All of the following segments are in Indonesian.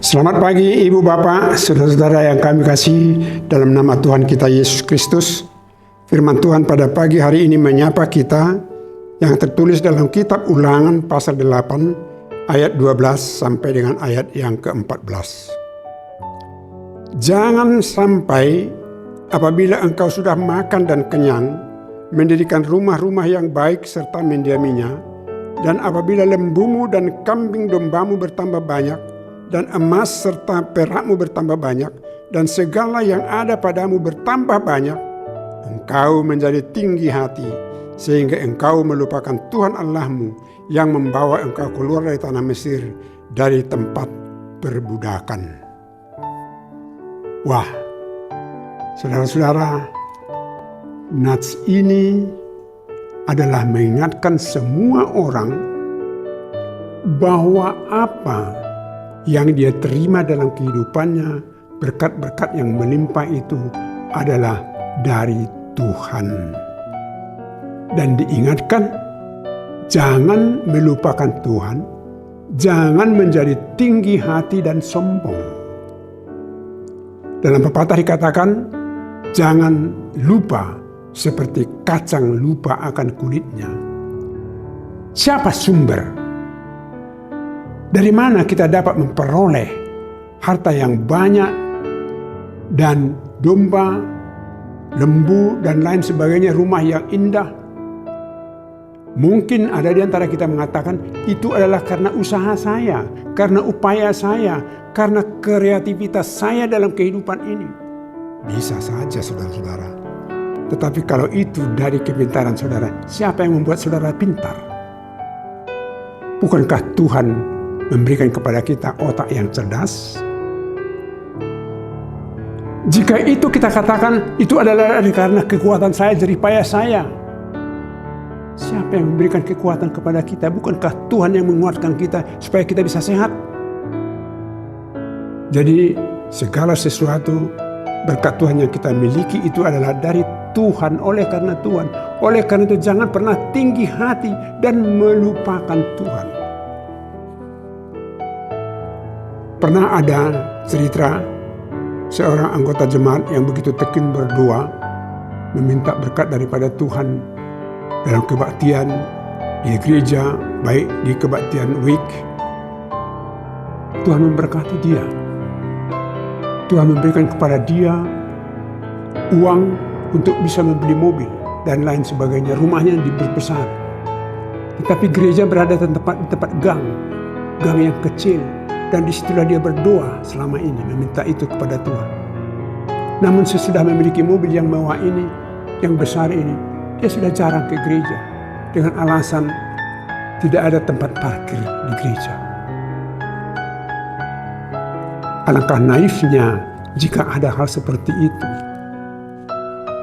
Selamat pagi Ibu Bapak, saudara-saudara yang kami kasih dalam nama Tuhan kita Yesus Kristus. Firman Tuhan pada pagi hari ini menyapa kita yang tertulis dalam kitab Ulangan pasal 8 ayat 12 sampai dengan ayat yang ke-14. Jangan sampai apabila engkau sudah makan dan kenyang, mendirikan rumah-rumah yang baik serta mendiaminya, dan apabila lembumu dan kambing dombamu bertambah banyak, dan emas serta perakmu bertambah banyak, dan segala yang ada padamu bertambah banyak, engkau menjadi tinggi hati, sehingga engkau melupakan Tuhan Allahmu yang membawa engkau keluar dari tanah Mesir, dari tempat perbudakan. Wah, saudara-saudara, nats ini adalah mengingatkan semua orang bahwa apa yang dia terima dalam kehidupannya, berkat-berkat yang menimpa itu adalah dari Tuhan. Dan diingatkan, jangan melupakan Tuhan, jangan menjadi tinggi hati dan sombong. Dalam pepatah dikatakan, jangan lupa seperti kacang lupa akan kulitnya. Siapa sumber? Dari mana kita dapat memperoleh harta yang banyak dan domba, lembu dan lain sebagainya, rumah yang indah? Mungkin ada di antara kita mengatakan itu adalah karena usaha saya, karena upaya saya, karena kreativitas saya dalam kehidupan ini. Bisa saja saudara-saudara. Tetapi kalau itu dari kepintaran saudara, siapa yang membuat saudara pintar? Bukankah Tuhan memberikan kepada kita otak yang cerdas? Jika itu kita katakan itu adalah karena kekuatan saya, jeripaya saya. Siapa yang memberikan kekuatan kepada kita? Bukankah Tuhan yang menguatkan kita supaya kita bisa sehat? Jadi segala sesuatu berkat Tuhan yang kita miliki itu adalah dari Tuhan, oleh karena Tuhan. Oleh karena itu jangan pernah tinggi hati dan melupakan Tuhan. Pernah ada cerita seorang anggota jemaat yang begitu tekun berdoa, meminta berkat daripada Tuhan dalam kebaktian di gereja, baik di kebaktian week. Tuhan memberkati dia. Tuhan memberikan kepada dia uang untuk bisa membeli mobil dan lain sebagainya. Rumahnya diperbesar. Tetapi gereja berada di tempat gang yang kecil. Dan disitulah dia berdoa selama ini, meminta itu kepada Tuhan. Namun sesudah memiliki mobil yang mewah ini, yang besar ini, dia sudah jarang ke gereja. Dengan alasan tidak ada tempat parkir di gereja. Alangkah naifnya jika ada hal seperti itu.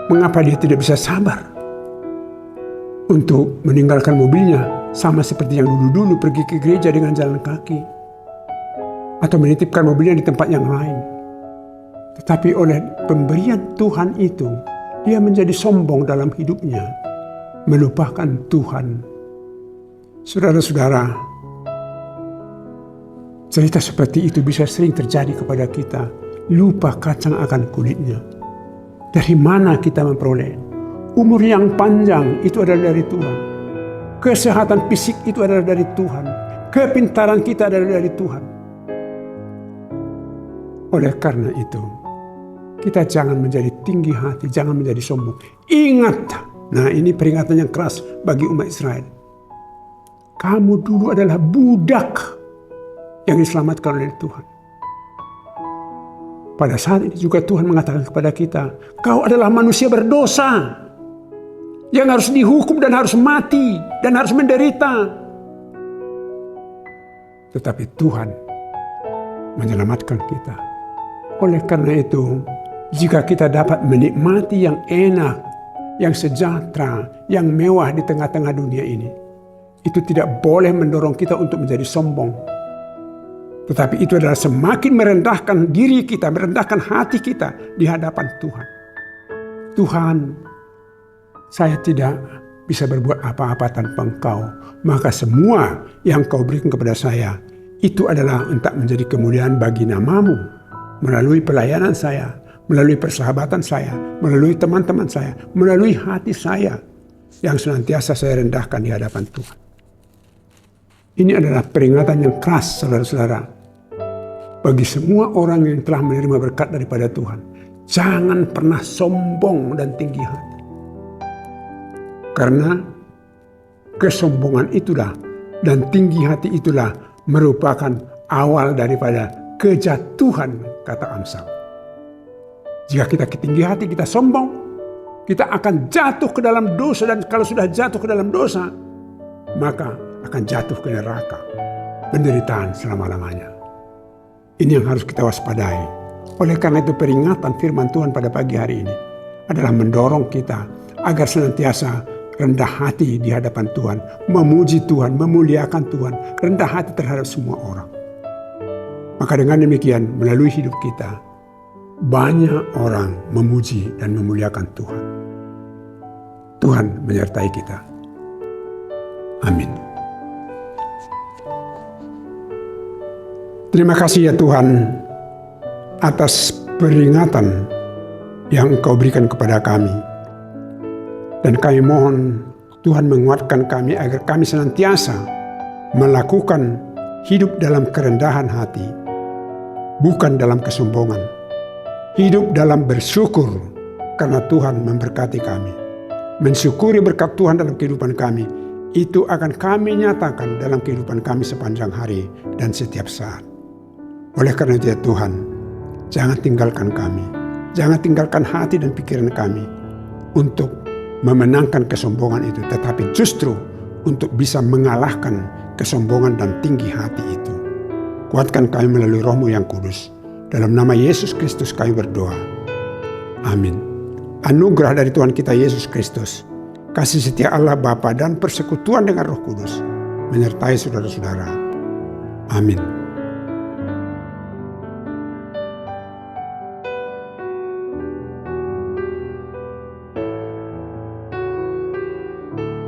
Mengapa dia tidak bisa sabar untuk meninggalkan mobilnya, sama seperti yang dulu-dulu pergi ke gereja dengan jalan kaki, atau menitipkan mobilnya di tempat yang lain. Tetapi oleh pemberian Tuhan itu, dia menjadi sombong dalam hidupnya, melupakan Tuhan. Saudara-saudara, cerita seperti itu bisa sering terjadi kepada kita. Lupa kacang akan kulitnya. Dari mana kita memperoleh? Umur yang panjang itu adalah dari Tuhan. Kesehatan fisik itu adalah dari Tuhan. Kepintaran kita adalah dari Tuhan. Oleh karena itu, kita jangan menjadi tinggi hati, jangan menjadi sombong. Ingat, nah ini peringatan yang keras bagi umat Israel. Kamu dulu adalah budak yang diselamatkan oleh Tuhan. Pada saat ini juga Tuhan mengatakan kepada kita, kau adalah manusia berdosa yang harus dihukum dan harus mati dan harus menderita. Tetapi Tuhan menyelamatkan kita. Oleh karena itu, jika kita dapat menikmati yang enak, yang sejahtera, yang mewah di tengah-tengah dunia ini, itu tidak boleh mendorong kita untuk menjadi sombong. Tetapi itu adalah semakin merendahkan diri kita, merendahkan hati kita di hadapan Tuhan. Tuhan, saya tidak bisa berbuat apa-apa tanpa Engkau. Maka semua yang Kau berikan kepada saya, itu adalah untuk menjadi kemuliaan bagi namamu melalui pelayanan saya, melalui persahabatan saya, melalui teman-teman saya, melalui hati saya yang senantiasa saya rendahkan di hadapan Tuhan. Ini adalah peringatan yang keras, saudara-saudara, bagi semua orang yang telah menerima berkat daripada Tuhan. Jangan pernah sombong dan tinggi hati. Karena kesombongan itulah dan tinggi hati itulah merupakan awal daripada kejatuhan, kata Amsal. Jika kita tinggi hati, kita sombong, kita akan jatuh ke dalam dosa, dan kalau sudah jatuh ke dalam dosa, maka akan jatuh ke neraka, penderitaan selama-lamanya. Ini yang harus kita waspadai. Oleh karena itu peringatan firman Tuhan pada pagi hari ini adalah mendorong kita agar senantiasa rendah hati di hadapan Tuhan, memuji Tuhan, memuliakan Tuhan, rendah hati terhadap semua orang. Maka dengan demikian melalui hidup kita, banyak orang memuji dan memuliakan Tuhan. Tuhan menyertai kita. Amin. Terima kasih ya Tuhan atas peringatan yang Engkau berikan kepada kami. Dan kami mohon Tuhan menguatkan kami agar kami senantiasa melakukan hidup dalam kerendahan hati, bukan dalam kesombongan. Hidup dalam bersyukur karena Tuhan memberkati kami. Mensyukuri berkat Tuhan dalam kehidupan kami, itu akan kami nyatakan dalam kehidupan kami sepanjang hari dan setiap saat. Oleh karena itu ya Tuhan, jangan tinggalkan kami. Jangan tinggalkan hati dan pikiran kami untuk memenangkan kesombongan itu, tetapi justru untuk bisa mengalahkan kesombongan dan tinggi hati itu. Kuatkan kami melalui Roh-Mu yang kudus. Dalam nama Yesus Kristus kami berdoa. Amin. Anugerah dari Tuhan kita Yesus Kristus, kasih setia Allah Bapa dan persekutuan dengan Roh Kudus menyertai saudara-saudara. Amin.